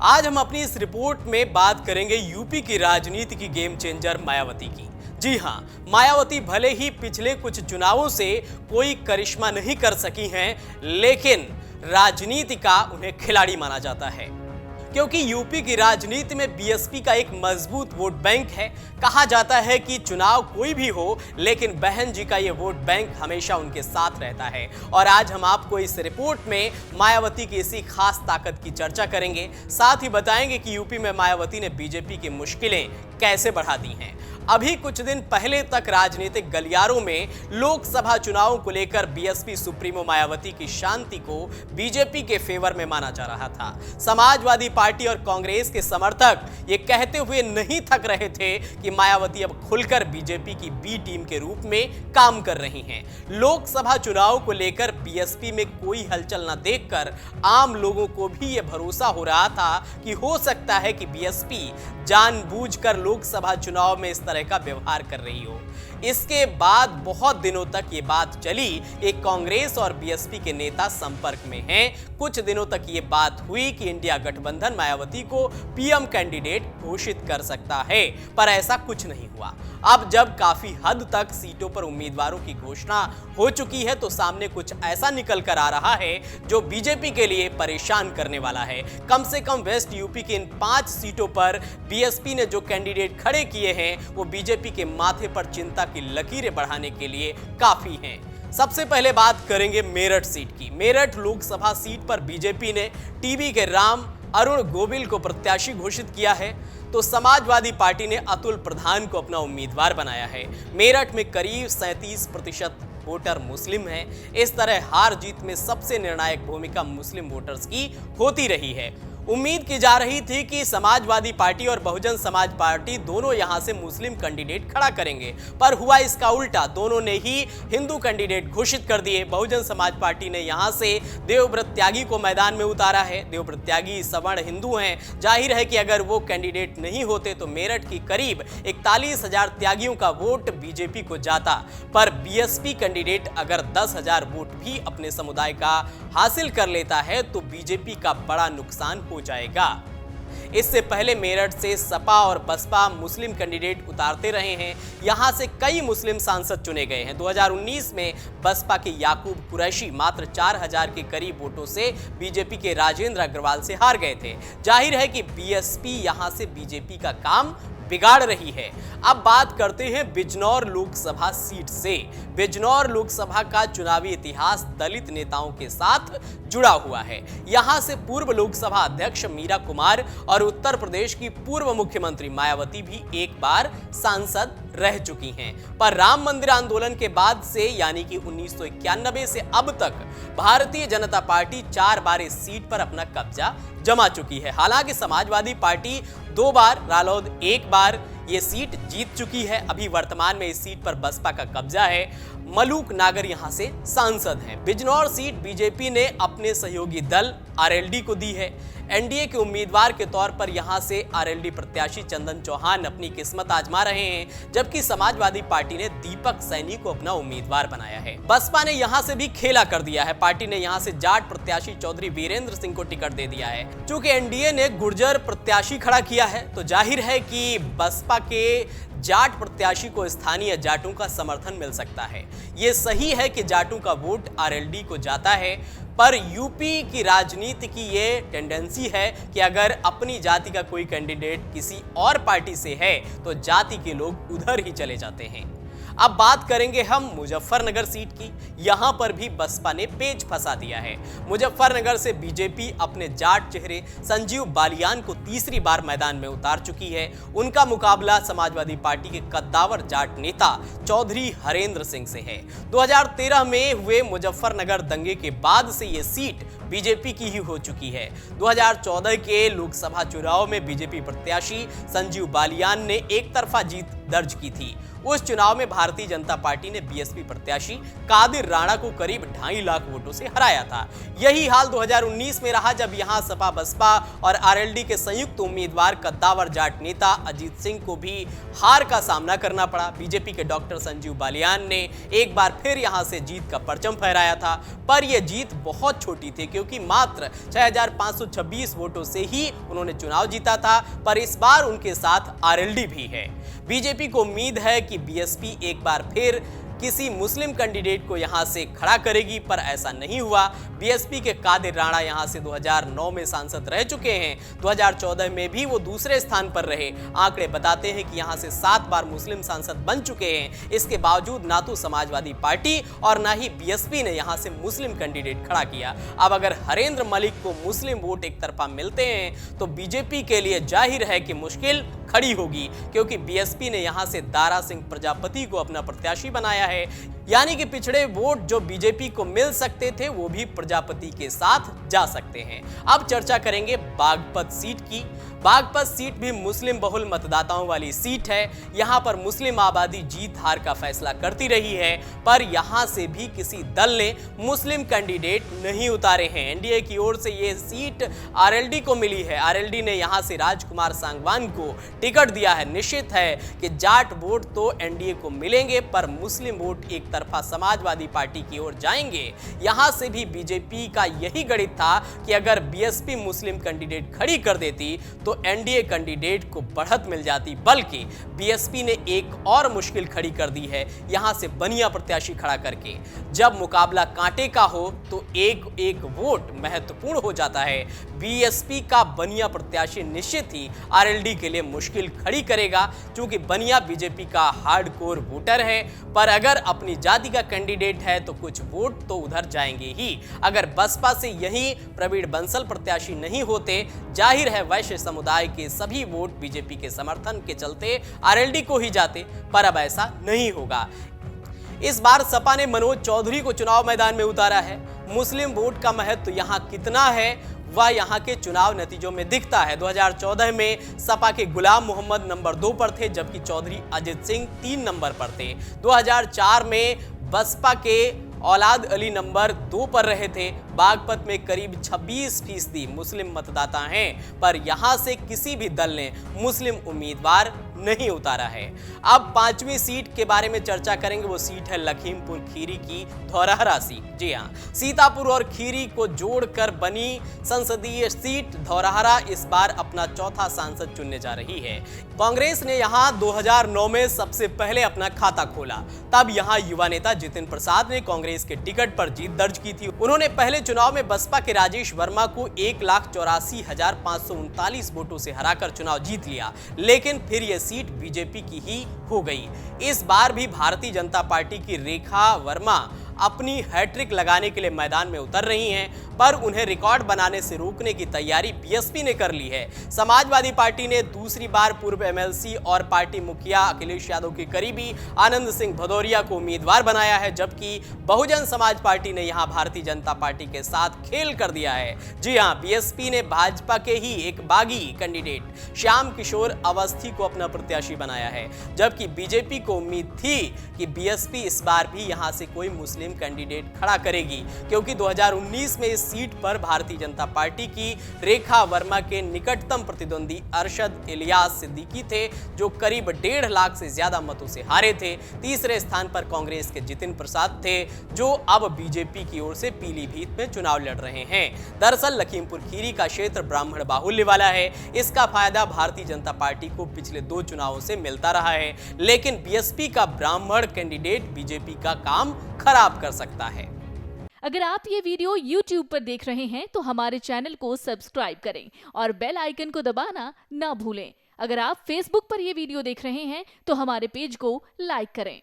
आज हम अपनी इस रिपोर्ट में बात करेंगे यूपी की राजनीति की गेम चेंजर मायावती की। जी हां, मायावती भले ही पिछले कुछ चुनावों से कोई करिश्मा नहीं कर सकी हैं, लेकिन राजनीति का उन्हें खिलाड़ी माना जाता है, क्योंकि यूपी की राजनीति में बीएसपी का एक मजबूत वोट बैंक है। कहा जाता है कि चुनाव कोई भी हो, लेकिन बहन जी का ये वोट बैंक हमेशा उनके साथ रहता है। और आज हम आपको इस रिपोर्ट में मायावती की इसी खास ताकत की चर्चा करेंगे, साथ ही बताएंगे कि यूपी में मायावती ने बीजेपी की मुश्किलें कैसे बढ़ा दी हैं। अभी कुछ दिन पहले तक राजनीतिक गलियारों में लोकसभा चुनावों को लेकर बीएसपी सुप्रीमो मायावती की शांति को बीजेपी के फेवर में माना जा रहा था। समाजवादी पार्टी और कांग्रेस के समर्थक ये कहते हुए नहीं थक रहे थे कि मायावती अब खुलकर बीजेपी की बी टीम के रूप में काम कर रही हैं। लोकसभा चुनाव को लेकर बीएसपी में कोई हलचल न देखकर आम लोगों को भी ये भरोसा हो रहा था कि हो सकता है कि बीएसपी जानबूझकर लोकसभा चुनाव में इस तरह का व्यवहार कर रही हो। इसके बाद बहुत दिनों तक ये बात चली कि कांग्रेस और बीएसपी के नेता संपर्क में हैं। कुछ दिनों तक ये बात हुई कि इंडिया गठबंधन मायावती को पीएम कैंडिडेट घोषित कर सकता है, पर ऐसा कुछ नहीं हुआ। अब जब काफी हद तक सीटों पर उम्मीदवारों की घोषणा हो चुकी है, तो सामने कुछ ऐसा निकल कर आ रहा है जो बीजेपी के लिए परेशान करने वाला है। कम से कम वेस्ट यूपी की इन 5 सीटों पर बीएसपी ने जो कैंडिडेट खड़े किए हैं, वो बीजेपी के माथे पर चिंता की लकीरें बढ़ाने के लिए काफी हैं। सबसे पहले बात करेंगे मेरठ सीट की। मेरठ लोकसभा सीट पर बीजेपी ने टीबी के राम अरुण गोविल को प्रत्याशी घोषित किया है, तो समाजवादी पार्टी ने अतुल प्रधान को अपना उम्मीदवार बनाया है। मेरठ में करीब 37% वोटर मुस्लिम हैं। इस तरह हार जीत में सबसे निर्णायक भूमिका मुस्लिम वोटर्स की होती रही है। उम्मीद की जा रही थी कि समाजवादी पार्टी और बहुजन समाज पार्टी दोनों यहां से मुस्लिम कैंडिडेट खड़ा करेंगे, पर हुआ इसका उल्टा। दोनों ने ही हिंदू कैंडिडेट घोषित कर दिए। बहुजन समाज पार्टी ने यहां से देवव्रत त्यागी को मैदान में उतारा है। देवव्रत त्यागी सवर्ण हिंदू हैं। जाहिर है कि अगर वो कैंडिडेट नहीं होते तो मेरठ की करीब 41,000 त्यागियों का वोट बीजेपी को जाता, पर बीएसपी कैंडिडेट अगर 10,000 वोट भी अपने समुदाय का हासिल कर लेता है तो बीजेपी का बड़ा नुकसान हो जाएगा। इससे पहले मेरठ से सपा और बसपा मुस्लिम कैंडिडेट उतारते रहे हैं। यहां से कई मुस्लिम सांसद चुने गए हैं। 2019 में बसपा के याकूब कुरैशी मात्र 4,000 के करीब वोटों से बीजेपी के राजेंद्र अग्रवाल से हार गए थे। जाहिर है कि बीएसपी यहां से बीजेपी का काम बिगाड़ रही है। अब बात करते हैं बिजनौर लोकसभा सीट से। बिजनौर लोकसभा का चुनावी इतिहास दलित नेताओं के साथ जुड़ा हुआ है। यहां से पूर्व लोकसभा अध्यक्ष मीरा कुमार और उत्तर प्रदेश की पूर्व मुख्यमंत्री मायावती भी एक बार सांसद रह चुकी हैं, पर राम मंदिर आंदोलन के बाद से यानी कि 1991 से अब तक भारतीय जनता पार्टी 4 बार इस सीट पर अपना कब्जा जमा चुकी है। हालांकि समाजवादी पार्टी 2 बार, रालोद 1 बार ये सीट जीत चुकी है। अभी वर्तमान में इस सीट पर बसपा का कब्जा है। मलूक नागर यहां से सांसद हैं। बिजनौर सीट बीजेपी ने अपने सहयोगी दल आरएलडी को दी है। एनडीए के उम्मीदवार के तौर पर यहां से आरएलडी प्रत्याशी चंदन चौहान अपनी किस्मत आजमा रहे हैं, जबकि समाजवादी पार्टी ने दीपक सैनी को अपना उम्मीदवार बनाया है। बसपा ने यहां से भी खेला कर दिया है। पार्टी ने यहां से जाट प्रत्याशी चौधरी वीरेंद्र सिंह को टिकट दे दिया है। चूंकि एनडीए ने गुर्जर प्रत्याशी खड़ा किया है, तो जाहिर है कि बसपा के जाट प्रत्याशी को स्थानीय जाटों का समर्थन मिल सकता है। ये सही है कि जाटों का वोट आरएलडी को जाता है, पर यूपी की राजनीति की ये टेंडेंसी है कि अगर अपनी जाति का कोई कैंडिडेट किसी और पार्टी से है तो जाति के लोग उधर ही चले जाते हैं। अब बात करेंगे हम मुजफ्फरनगर सीट की। यहां पर भी बसपा ने पेच फंसा दिया है। मुजफ्फरनगर से बीजेपी अपने जाट चेहरे संजीव बालियान को तीसरी बार मैदान में उतार चुकी है। उनका मुकाबला समाजवादी पार्टी के कद्दावर जाट नेता चौधरी हरेंद्र सिंह से है। 2013 में हुए मुजफ्फरनगर दंगे के बाद से ये सीट बीजेपी की ही हो चुकी है। 2014 के लोकसभा चुनाव में बीजेपी प्रत्याशी संजीव बालियान ने एक तरफा जीत दर्ज की थी। उस चुनाव में भारतीय जनता पार्टी ने बीएसपी प्रत्याशी कादिर राणा को करीब 2.5 लाख वोटों से हराया था। यही हाल 2019 में रहा, जब यहां सपा बसपा और आरएलडी के संयुक्त उम्मीदवार कद्दावर जाट नेता अजीत सिंह को भी हार का सामना करना पड़ा। बीजेपी के डॉक्टर संजीव बालियान ने एक बार फिर यहां से जीत का परचम फहराया था, पर यह जीत बहुत छोटी थी क्योंकि मात्र 6526 वोटों से ही उन्होंने चुनाव जीता था। पर इस बार उनके साथ आरएलडी भी है। बीजेपी को उम्मीद है कि बीएसपी एक बार फिर किसी मुस्लिम कैंडिडेट को यहां से खड़ा करेगी, पर ऐसा नहीं हुआ। बीएसपी के कादिर राणा यहां से 2009 में सांसद रह चुके हैं। 2014 में भी वो दूसरे स्थान पर रहे। आंकड़े बताते हैं कि यहां से 7 बार मुस्लिम सांसद बन चुके हैं। इसके बावजूद ना तो समाजवादी पार्टी और ना ही बीएसपी ने यहां से मुस्लिम कैंडिडेट खड़ा किया। अब अगर हरेंद्र मलिक को मुस्लिम वोट एक तरफा मिलते हैं तो बीजेपी के लिए जाहिर है कि मुश्किल खड़ी होगी, क्योंकि बीएसपी ने यहां से दारा सिंह प्रजापति को अपना प्रत्याशी बनाया है। यानी कि पिछड़े वोट जो बीजेपी को मिल सकते थे वो भी प्रजापति के साथ जा सकते हैं। अब चर्चा करेंगे बागपत सीट की। बागपत सीट भी मुस्लिम बहुल मतदाताओं वाली सीट है। यहां पर मुस्लिम आबादी जीत हार का फैसला करती रही है, पर यहां से भी किसी दल ने मुस्लिम कैंडिडेट नहीं उतारे हैं। एनडीए की ओर से यह सीट आरएलडी को मिली है। आरएलडी ने यहां से राजकुमार सांगवान को टिकट दिया है। निश्चित है कि जाट वोट तो एनडीए को मिलेंगे, पर मुस्लिम वोट एक तरफा समाजवादी पार्टी की ओर जाएंगे। यहां से भी बीजेपी का यही गणित था कि अगर बीएसपी मुस्लिम कैंडिडेट खड़ी कर देती तो एनडीए कैंडिडेट को बढ़त मिल जाती, बल्कि बीएसपी ने एक और मुश्किल खड़ी कर दी है यहां से बनिया प्रत्याशी खड़ा करके। जब मुकाबला कांटे का हो तो एक एक वोट महत्वपूर्ण हो जाता है। बीएसपी का बनिया प्रत्याशी निश्चित ही आरएलडी के लिए मुश्किल खड़ी करेगा, क्योंकि बनिया बीजेपी का हार्डकोर वोटर है। पर अगर अपनी जाति का कैंडिडेट है तो कुछ वोट तो उधर जाएंगे ही। अगर बसपा से यही प्रवीण बंसल प्रत्याशी नहीं होते, जाहिर है वैश्य समुदाय के सभी वोट बीजेपी के समर्थन के चलते आरएलडी को ही जाते, पर अब ऐसा नहीं होगा। इस बार सपा ने मनोज चौधरी को चुनाव मैदान में उतारा है। मुस्लिम वोट का महत्व यहां कितना है वह यहां के चुनाव नतीजों में दिखता है। 2014 में सपा के गुलाम मोहम्मद नंबर 2 पर थे, जबकि चौधरी अजित सिंह 3 नंबर पर थे। 2004 में बसपा के औलाद अली नंबर 2 पर रहे थे। बागपत में करीब 26% मुस्लिम मतदाता हैं, पर यहां से किसी भी दल ने मुस्लिम उम्मीदवार नहीं उतारा है। अब 5वीं सीट के बारे में चर्चा करेंगे। वो सीट है लखीमपुर खीरी की धौरहरा सीट। जी हाँ, सीतापुर और खीरी को जोड़कर बनी संसदीय सीट धौरहरा इस बार अपना चौथा सांसद चुनने जा रही है। कांग्रेस ने यहां 2009 में सबसे पहले अपना खाता खोला। तब यहां युवा नेता जितिन प्रसाद ने कांग्रेस के टिकट पर जीत दर्ज की थी। उन्होंने पहले चुनाव में बसपा के राजेश वर्मा को 1,84,539 वोटों से हराकर चुनाव जीत लिया, लेकिन फिर यह सीट बीजेपी की ही हो गई। इस बार भी भारतीय जनता पार्टी की रेखा वर्मा अपनी हैट्रिक लगाने के लिए मैदान में उतर रही हैं, पर उन्हें रिकॉर्ड बनाने से रोकने की तैयारी बीएसपी ने कर ली है। समाजवादी पार्टी ने दूसरी बार पूर्व एमएलसी और पार्टी मुखिया अखिलेश यादव के करीबी आनंद सिंह भदौरिया को उम्मीदवार बनाया है, जबकि बहुजन समाज पार्टी ने यहां भारतीय जनता पार्टी के साथ खेल कर दिया है। जी हां, बीएसपी ने भाजपा के ही एक बागी कैंडिडेट श्याम किशोर अवस्थी को अपना प्रत्याशी बनाया है, जबकि बीजेपी को उम्मीद थी कि बीएसपी इस बार भी यहां से कोई मुस्लिम कैंडिडेट खड़ा करेगी, क्योंकि 2019 में इस सीट पर भारतीय जनता पार्टी की रेखा वर्मा के निकटतम प्रतिद्वंदी अरशद इलियास सिद्दीकी थे, जो करीब 1.5 लाख से ज्यादा मतों से हारे थे। तीसरे स्थान पर कांग्रेस के जितिन प्रसाद थे, जो अब बीजेपी की ओर से पीलीभीत में चुनाव लड़ रहे हैं। दरअसल लखीमपुर खीरी का क्षेत्र ब्राह्मण बाहुल्य वाला है। इसका फायदा भारतीय जनता पार्टी को पिछले 2 चुनावों से मिलता रहा है, लेकिन बीएसपी का ब्राह्मण कैंडिडेट बीजेपी का काम खराब कर सकता है। अगर आप ये वीडियो YouTube पर देख रहे हैं तो हमारे चैनल को सब्सक्राइब करें और बेल आइकन को दबाना ना भूलें। अगर आप Facebook पर ये वीडियो देख रहे हैं तो हमारे पेज को लाइक करें।